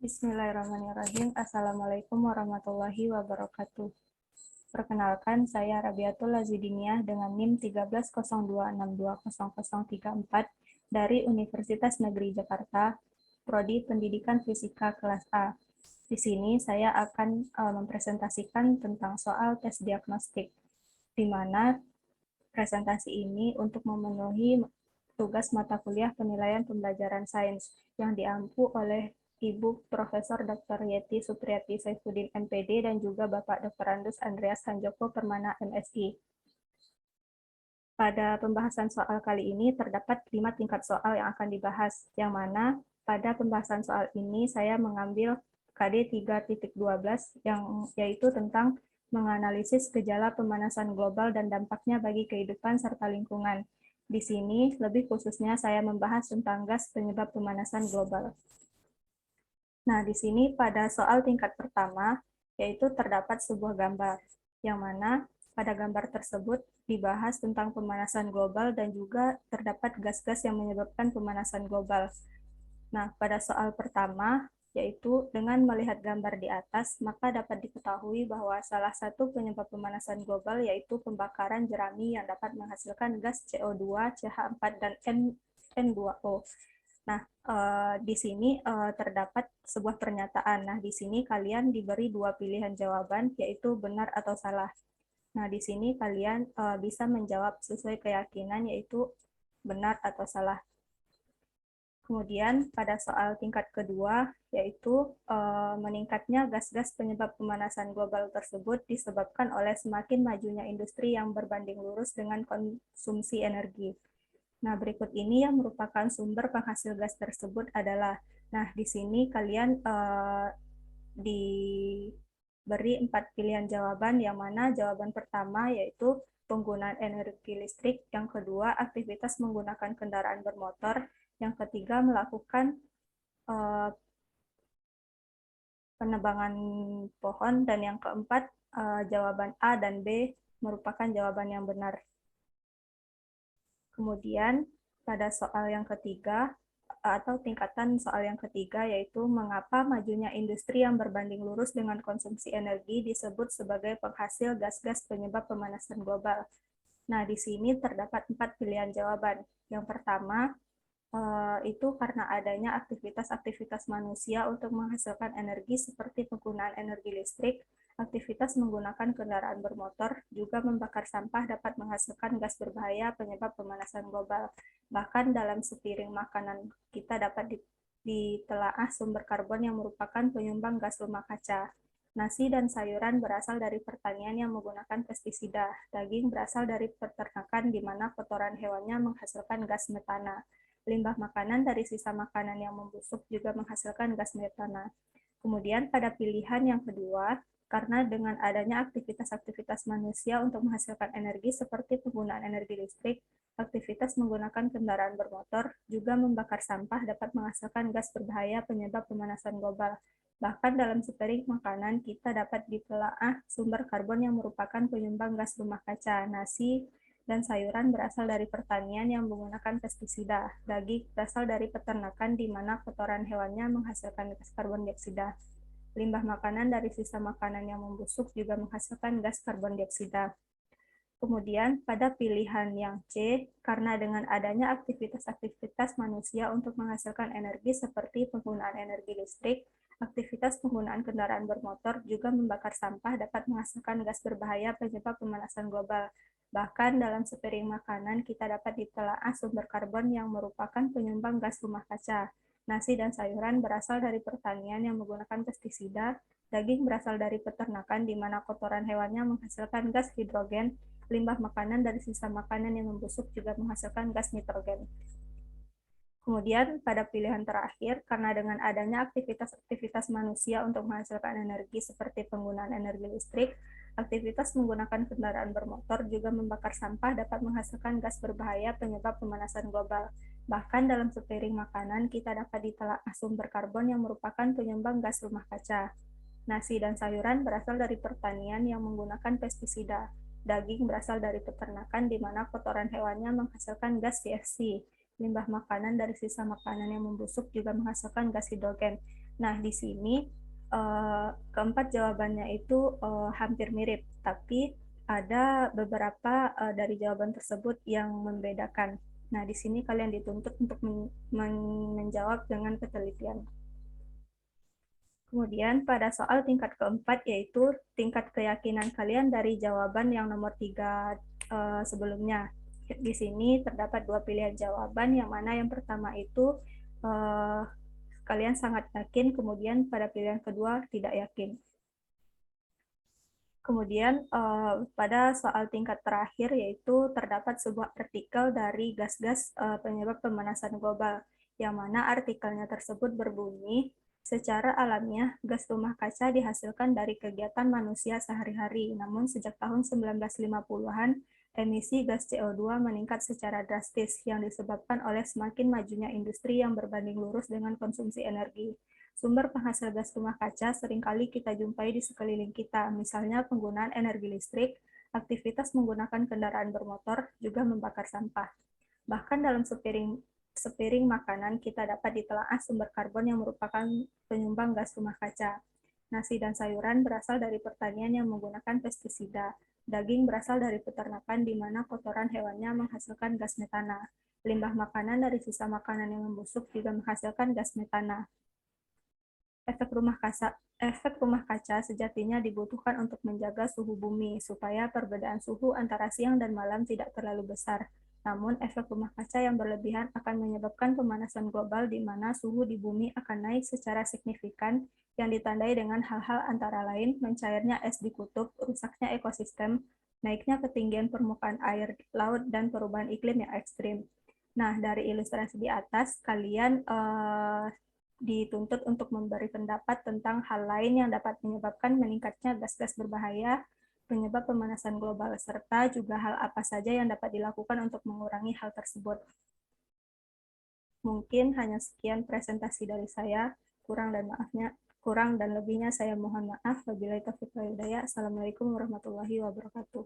Bismillahirrahmanirrahim. Assalamualaikum warahmatullahi wabarakatuh. Perkenalkan, saya Rabiatul Lazidiniah dengan NIM 1302620034 dari Universitas Negeri Jakarta, Prodi Pendidikan Fisika kelas A. Di sini saya akan mempresentasikan tentang soal tes diagnostik, di mana presentasi ini untuk memenuhi tugas mata kuliah penilaian pembelajaran sains yang diampu oleh Ibu Profesor Dr. Yeti Supriyati Saifuddin MPD dan juga Bapak Dr. Andus Andreas Hanjoko Permana MSI. Pada pembahasan soal kali ini terdapat 5 tingkat soal yang akan dibahas, yang mana pada pembahasan soal ini saya mengambil KD 3.12 yang yaitu tentang menganalisis gejala pemanasan global dan dampaknya bagi kehidupan serta lingkungan. Di sini lebih khususnya saya membahas tentang gas penyebab pemanasan global. Nah, di sini pada soal tingkat pertama yaitu terdapat sebuah gambar yang mana pada gambar tersebut dibahas tentang pemanasan global dan juga terdapat gas-gas yang menyebabkan pemanasan global. Nah, pada soal pertama, yaitu dengan melihat gambar di atas, maka dapat diketahui bahwa salah satu penyebab pemanasan global yaitu pembakaran jerami yang dapat menghasilkan gas CO2, CH4, dan N2O. Nah, di sini terdapat sebuah pernyataan. Nah, di sini kalian diberi 2 pilihan jawaban, yaitu benar atau salah. Nah, di sini kalian bisa menjawab sesuai keyakinan, yaitu benar atau salah. Kemudian pada soal tingkat kedua, yaitu meningkatnya gas-gas penyebab pemanasan global tersebut disebabkan oleh semakin majunya industri yang berbanding lurus dengan konsumsi energi. Nah, berikut ini yang merupakan sumber penghasil gas tersebut adalah, nah di sini kalian diberi 4 pilihan jawaban, yang mana jawaban pertama yaitu penggunaan energi listrik, yang kedua aktivitas menggunakan kendaraan bermotor, yang ketiga melakukan penebangan pohon, dan yang keempat jawaban A dan B merupakan jawaban yang benar. Kemudian pada soal yang ketiga atau tingkatan soal yang ketiga yaitu mengapa majunya industri yang berbanding lurus dengan konsumsi energi disebut sebagai penghasil gas-gas penyebab pemanasan global. Nah, di sini terdapat 4 pilihan jawaban. Yang pertama, itu karena adanya aktivitas-aktivitas manusia untuk menghasilkan energi seperti penggunaan energi listrik, aktivitas menggunakan kendaraan bermotor, juga membakar sampah dapat menghasilkan gas berbahaya penyebab pemanasan global. Bahkan dalam sepiring makanan kita dapat ditelaah sumber karbon yang merupakan penyumbang gas rumah kaca. Nasi dan sayuran berasal dari pertanian yang menggunakan pestisida. Daging berasal dari peternakan di mana kotoran hewannya menghasilkan gas metana. Limbah makanan dari sisa makanan yang membusuk juga menghasilkan gas metana. Kemudian pada pilihan yang kedua, karena dengan adanya aktivitas-aktivitas manusia untuk menghasilkan energi seperti penggunaan energi listrik, aktivitas menggunakan kendaraan bermotor, juga membakar sampah dapat menghasilkan gas berbahaya penyebab pemanasan global. Bahkan dalam sepiring makanan kita dapat ditelaah sumber karbon yang merupakan penyumbang gas rumah kaca. Nasi dan sayuran berasal dari pertanian yang menggunakan pestisida. Daging berasal dari peternakan di mana kotoran hewannya menghasilkan gas karbon dioksida. Limbah makanan dari sisa makanan yang membusuk juga menghasilkan gas karbon dioksida. Kemudian pada pilihan yang C, karena dengan adanya aktivitas-aktivitas manusia untuk menghasilkan energi seperti penggunaan energi listrik, aktivitas penggunaan kendaraan bermotor juga membakar sampah dapat menghasilkan gas berbahaya penyebab pemanasan global. Bahkan dalam sepiring makanan kita dapat ditelaah sumber karbon yang merupakan penyumbang gas rumah kaca. Nasi dan sayuran berasal dari pertanian yang menggunakan pestisida, daging berasal dari peternakan di mana kotoran hewannya menghasilkan gas hidrogen, limbah makanan dari sisa makanan yang membusuk juga menghasilkan gas nitrogen. Kemudian pada pilihan terakhir, karena dengan adanya aktivitas-aktivitas manusia untuk menghasilkan energi seperti penggunaan energi listrik, aktivitas menggunakan kendaraan bermotor juga membakar sampah dapat menghasilkan gas berbahaya penyebab pemanasan global. Bahkan dalam sepiring makanan kita dapat ditelaah sumber karbon yang merupakan penyumbang gas rumah kaca. Nasi dan sayuran berasal dari pertanian yang menggunakan pestisida. Daging berasal dari peternakan di mana kotoran hewannya menghasilkan gas CFC. Limbah makanan dari sisa makanan yang membusuk juga menghasilkan gas hidrogen. Nah, di sini keempat jawabannya itu hampir mirip, tapi ada beberapa dari jawaban tersebut yang membedakan. Nah, di sini kalian dituntut untuk menjawab dengan ketelitian. Kemudian pada soal tingkat keempat, yaitu tingkat keyakinan kalian dari jawaban yang nomor 3 sebelumnya. Di sini terdapat dua pilihan jawaban, yang mana yang pertama itu eh, kalian sangat yakin, kemudian pada pilihan kedua tidak yakin. Kemudian pada soal tingkat terakhir, yaitu terdapat sebuah artikel dari gas-gas penyebab pemanasan global, yang mana artikelnya tersebut berbunyi, secara alamiah gas rumah kaca dihasilkan dari kegiatan manusia sehari-hari, namun sejak tahun 1950-an, emisi gas CO2 meningkat secara drastis yang disebabkan oleh semakin majunya industri yang berbanding lurus dengan konsumsi energi. Sumber penghasil gas rumah kaca seringkali kita jumpai di sekeliling kita, misalnya penggunaan energi listrik, aktivitas menggunakan kendaraan bermotor, juga membakar sampah. Bahkan dalam sepiring makanan kita dapat ditelaah sumber karbon yang merupakan penyumbang gas rumah kaca. Nasi dan sayuran berasal dari pertanian yang menggunakan pestisida. Daging berasal dari peternakan di mana kotoran hewannya menghasilkan gas metana. Limbah makanan dari sisa makanan yang membusuk juga menghasilkan gas metana. Efek rumah kaca sejatinya dibutuhkan untuk menjaga suhu bumi, supaya perbedaan suhu antara siang dan malam tidak terlalu besar. Namun, efek rumah kaca yang berlebihan akan menyebabkan pemanasan global di mana suhu di bumi akan naik secara signifikan, yang ditandai dengan hal-hal antara lain mencairnya es di kutub, rusaknya ekosistem, naiknya ketinggian permukaan air laut, dan perubahan iklim yang ekstrim. Nah, dari ilustrasi di atas, kalian dituntut untuk memberi pendapat tentang hal lain yang dapat menyebabkan meningkatnya gas-gas berbahaya, penyebab pemanasan global, serta juga hal apa saja yang dapat dilakukan untuk mengurangi hal tersebut. Mungkin hanya sekian presentasi dari saya. Kurang dan lebihnya saya mohon maaf. Wabillahi taufiq wal hidayah. Assalamualaikum warahmatullahi wabarakatuh.